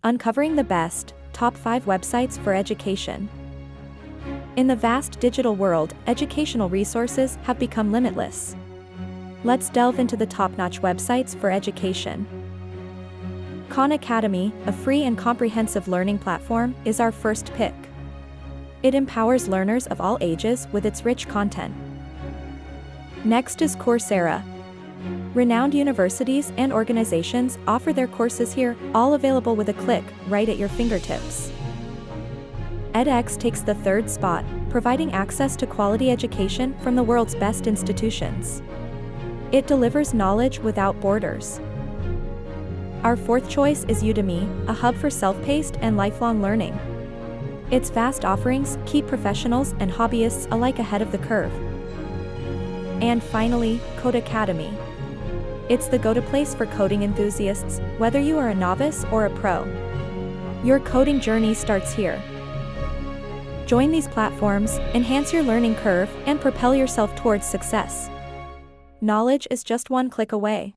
uncovering the best, top 5 websites for education. In the vast digital world, educational resources have become limitless. Let's delve into the top-notch websites for education. Khan Academy, a free and comprehensive learning platform, is our first pick. It empowers learners of all ages with its rich content. Next is Coursera. Renowned universities and organizations offer their courses here, all available with a click, right at your fingertips. edX takes the third spot, providing access to quality education from the world's best institutions. It delivers knowledge without borders. Our fourth choice is Udemy, a hub for self-paced and lifelong learning. Its vast offerings keep professionals and hobbyists alike ahead of the curve. And finally, Code Academy. It's the go-to place for coding enthusiasts, whether you are a novice or a pro. Your coding journey starts here. Join these platforms, enhance your learning curve, and propel yourself towards success. Knowledge is just one click away.